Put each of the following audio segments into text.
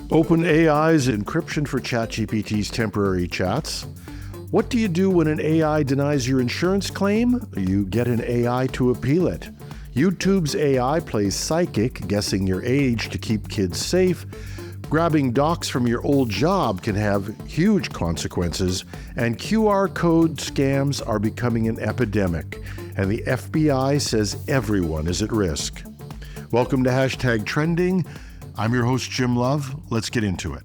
OpenAI's encryption for ChatGPT's temporary chats. What do you do when an AI denies your insurance claim? You get an AI to appeal it. YouTube's AI plays psychic, guessing your age to keep kids safe. Grabbing docs from your old job can have huge consequences, and QR code scams are becoming an epidemic, and the FBI says everyone is at risk. Welcome to #Trending. I'm your host, Jim Love. Let's get into it.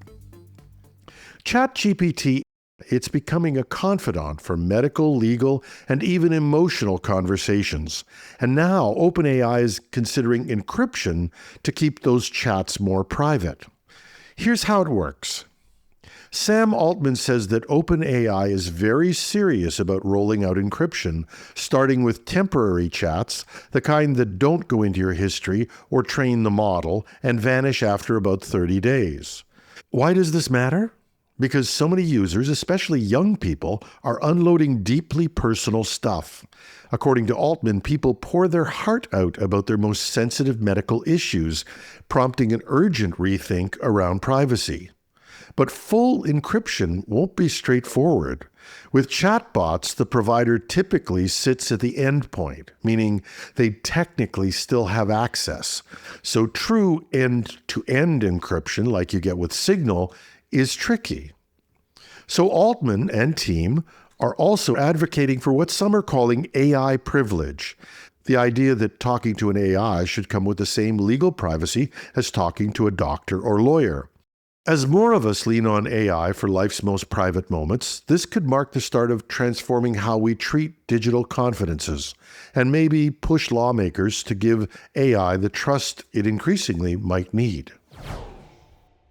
ChatGPT, it's becoming a confidant for medical, legal, and even emotional conversations. And now OpenAI is considering encryption to keep those chats more private. Here's how it works. Sam Altman says that OpenAI is very serious about rolling out encryption, starting with temporary chats, the kind that don't go into your history or train the model and vanish after about 30 days. Why does this matter? Because so many users, especially young people, are unloading deeply personal stuff. According to Altman, people pour their heart out about their most sensitive medical issues, prompting an urgent rethink around privacy. But full encryption won't be straightforward. With chatbots, the provider typically sits at the endpoint, meaning they technically still have access. So true end-to-end encryption, like you get with Signal, is tricky. So Altman and team are also advocating for what some are calling AI privilege, the idea that talking to an AI should come with the same legal privacy as talking to a doctor or lawyer. As more of us lean on AI for life's most private moments, this could mark the start of transforming how we treat digital confidences, and maybe push lawmakers to give AI the trust it increasingly might need.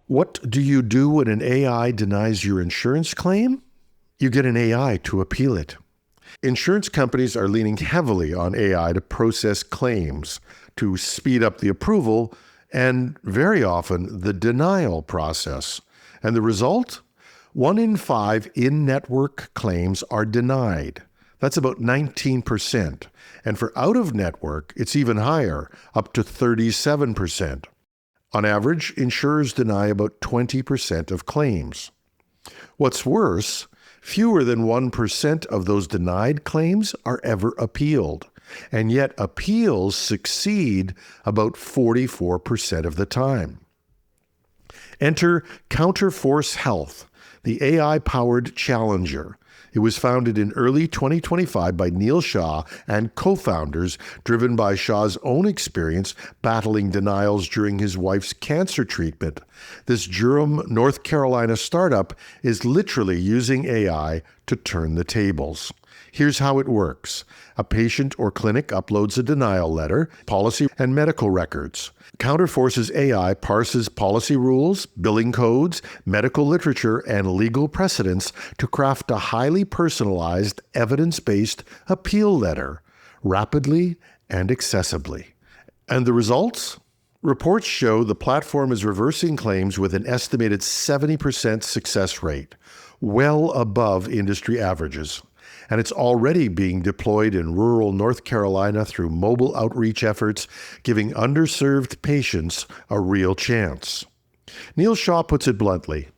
What do you do when an AI denies your insurance claim? You get an AI to appeal it. Insurance companies are leaning heavily on AI to process claims, to speed up the approval, and very often the denial process. And the result? 1 in 5 in-network claims are denied. That's about 19%. And for out-of-network, it's even higher, up to 37%. On average, insurers deny about 20% of claims. What's worse, fewer than 1% of those denied claims are ever appealed. And yet appeals succeed about 44% of the time. Enter Counterforce Health, the AI-powered challenger. It was founded in early 2025 by Neil Shah and co-founders, driven by Shah's own experience battling denials during his wife's cancer treatment. This Durham, North Carolina startup is literally using AI to turn the tables. Here's how it works. A patient or clinic uploads a denial letter, policy, and medical records. Counterforce's AI parses policy rules, billing codes, medical literature, and legal precedents to craft a highly personalized, evidence-based appeal letter, rapidly and accessibly. And the results? Reports show the platform is reversing claims with an estimated 70% success rate, well above industry averages. And it's already being deployed in rural North Carolina through mobile outreach efforts, giving underserved patients a real chance. Neil Shah puts it bluntly,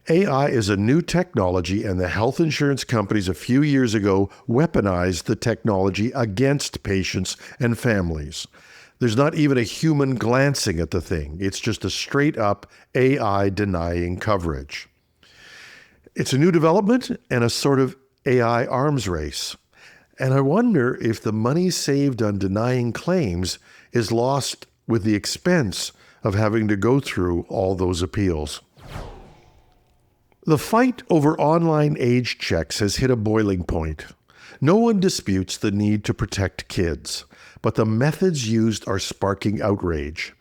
AI is a new technology, and the health insurance companies a few years ago weaponized the technology against patients and families. There's not even a human glancing at the thing. It's just a straight-up AI denying coverage. It's a new development and a sort of AI arms race. And I wonder if the money saved on denying claims is lost with the expense of having to go through all those appeals. The fight over online age checks has hit a boiling point. No one disputes the need to protect kids, but the methods used are sparking outrage.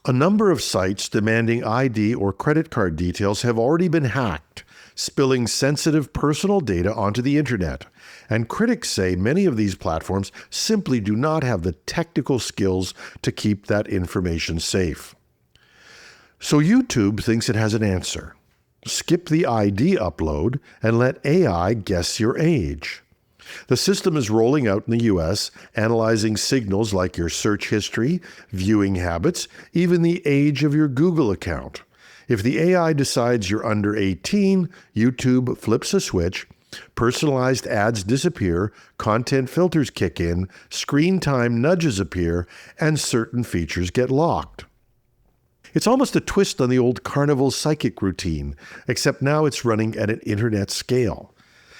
A number of sites demanding ID or credit card details have already been hacked, spilling sensitive personal data onto the internet. And critics say many of these platforms simply do not have the technical skills to keep that information safe. So YouTube thinks it has an answer. Skip the ID upload and let AI guess your age. The system is rolling out in the U.S., analyzing signals like your search history, viewing habits, even the age of your Google account. If the AI decides you're under 18, YouTube flips a switch, personalized ads disappear, content filters kick in, screen time nudges appear, and certain features get locked. It's almost a twist on the old carnival psychic routine, except now it's running at an internet scale.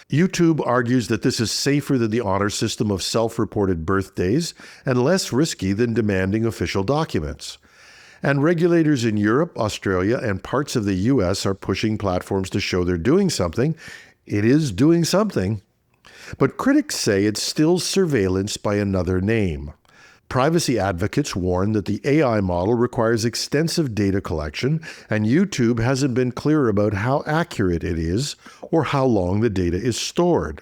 YouTube argues that this is safer than the honor system of self-reported birthdays and less risky than demanding official documents. And regulators in Europe, Australia, and parts of the US are pushing platforms to show they're doing something. It is doing something. But critics say it's still surveillance by another name. Privacy advocates warn that the AI model requires extensive data collection, and YouTube hasn't been clear about how accurate it is or how long the data is stored.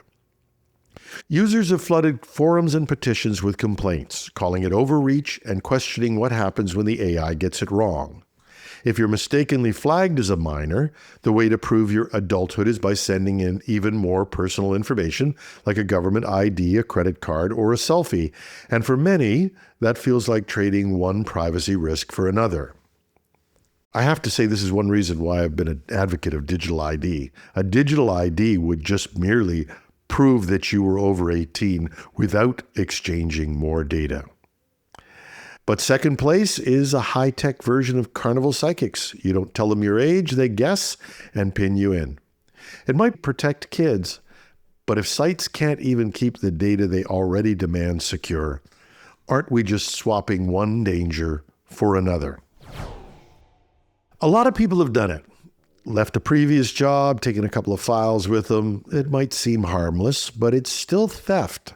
Users have flooded forums and petitions with complaints, calling it overreach and questioning what happens when the AI gets it wrong. If you're mistakenly flagged as a minor, the way to prove your adulthood is by sending in even more personal information, like a government ID, a credit card, or a selfie. And for many, that feels like trading one privacy risk for another. I have to say this is one reason why I've been an advocate of digital ID. A digital ID would just merely prove that you were over 18 without exchanging more data. But second place is a high-tech version of carnival psychics. You don't tell them your age, they guess and pin you in. It might protect kids, but if sites can't even keep the data they already demand secure, aren't we just swapping one danger for another? A lot of people have done it. Left a previous job, taken a couple of files with them. It might seem harmless, but it's still theft.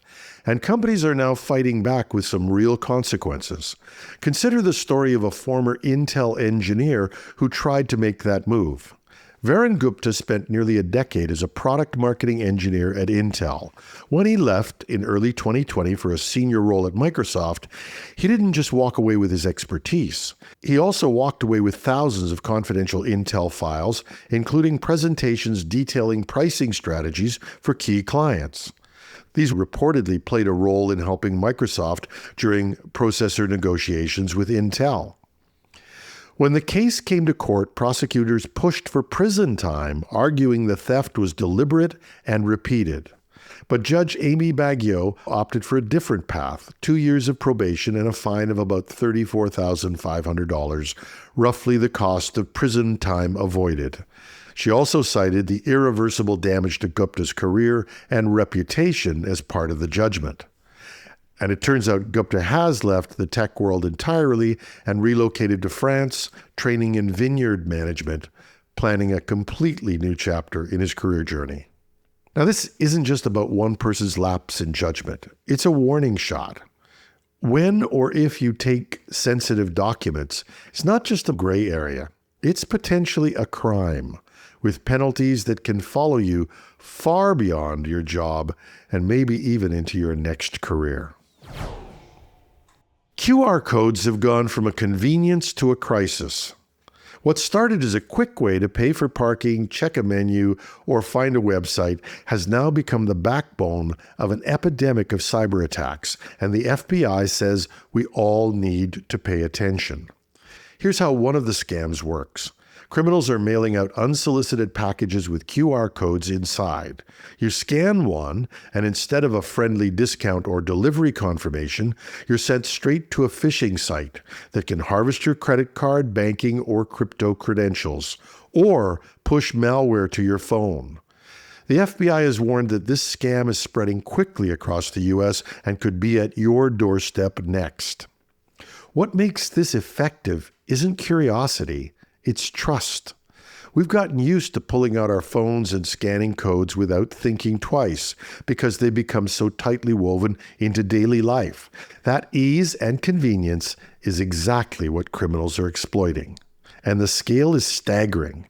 And companies are now fighting back with some real consequences. Consider the story of a former Intel engineer who tried to make that move. Varun Gupta spent nearly a decade as a product marketing engineer at Intel. When he left in early 2020 for a senior role at Microsoft, he didn't just walk away with his expertise. He also walked away with thousands of confidential Intel files, including presentations detailing pricing strategies for key clients. These reportedly played a role in helping Microsoft during processor negotiations with Intel. When the case came to court, prosecutors pushed for prison time, arguing the theft was deliberate and repeated. But Judge Amy Baggio opted for a different path, 2 years of probation and a fine of about $34,500, roughly the cost of prison time avoided. She also cited the irreversible damage to Gupta's career and reputation as part of the judgment. And it turns out Gupta has left the tech world entirely and relocated to France, training in vineyard management, planning a completely new chapter in his career journey. Now, this isn't just about one person's lapse in judgment. It's a warning shot. When or if you take sensitive documents, it's not just a gray area. It's potentially a crime, with penalties that can follow you far beyond your job and maybe even into your next career. QR codes have gone from a convenience to a crisis. What started as a quick way to pay for parking, check a menu, or find a website has now become the backbone of an epidemic of cyber attacks, and the FBI says we all need to pay attention. Here's how one of the scams works. Criminals are mailing out unsolicited packages with QR codes inside. You scan one, and instead of a friendly discount or delivery confirmation, you're sent straight to a phishing site that can harvest your credit card, banking, or crypto credentials, or push malware to your phone. The FBI has warned that this scam is spreading quickly across the U.S. and could be at your doorstep next. What makes this effective isn't curiosity. It's trust. We've gotten used to pulling out our phones and scanning codes without thinking twice because they become so tightly woven into daily life. That ease and convenience is exactly what criminals are exploiting. And the scale is staggering.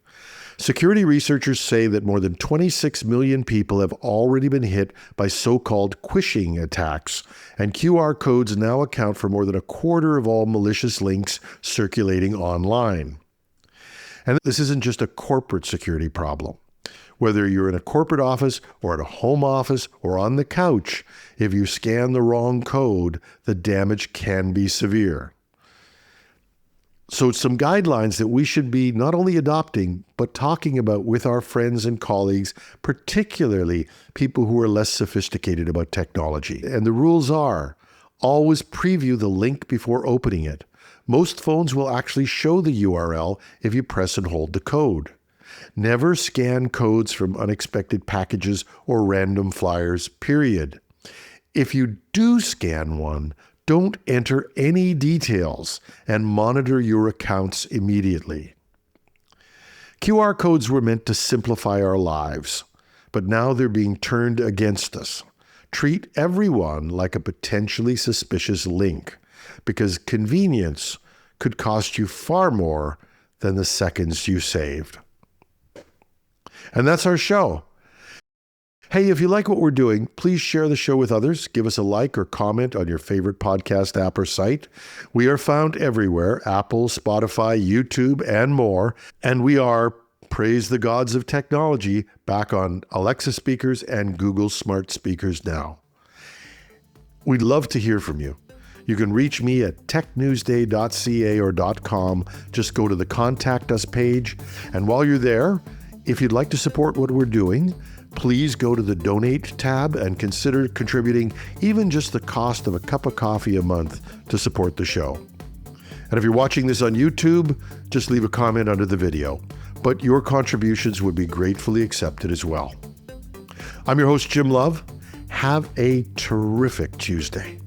Security researchers say that more than 26 million people have already been hit by so-called quishing attacks, and QR codes now account for more than a quarter of all malicious links circulating online. And this isn't just a corporate security problem. Whether you're in a corporate office or at a home office or on the couch, if you scan the wrong code, the damage can be severe. So some guidelines that we should be not only adopting, but talking about with our friends and colleagues, particularly people who are less sophisticated about technology. And the rules are, always preview the link before opening it. Most phones will actually show the URL if you press and hold the code. Never scan codes from unexpected packages or random flyers, period. If you do scan one, don't enter any details and monitor your accounts immediately. QR codes were meant to simplify our lives, but now they're being turned against us. Treat everyone like a potentially suspicious link, because convenience could cost you far more than the seconds you saved. And that's our show. Hey, if you like what we're doing, please share the show with others. Give us a like or comment on your favorite podcast app or site. We are found everywhere, Apple, Spotify, YouTube, and more. And we are, praise the gods of technology, back on Alexa speakers and Google smart speakers now. We'd love to hear from you. You can reach me at technewsday.ca or .com. Just go to the Contact Us page. And while you're there, if you'd like to support what we're doing, please go to the Donate tab and consider contributing even just the cost of a cup of coffee a month to support the show. And if you're watching this on YouTube, just leave a comment under the video. But your contributions would be gratefully accepted as well. I'm your host, Jim Love. Have a terrific Tuesday.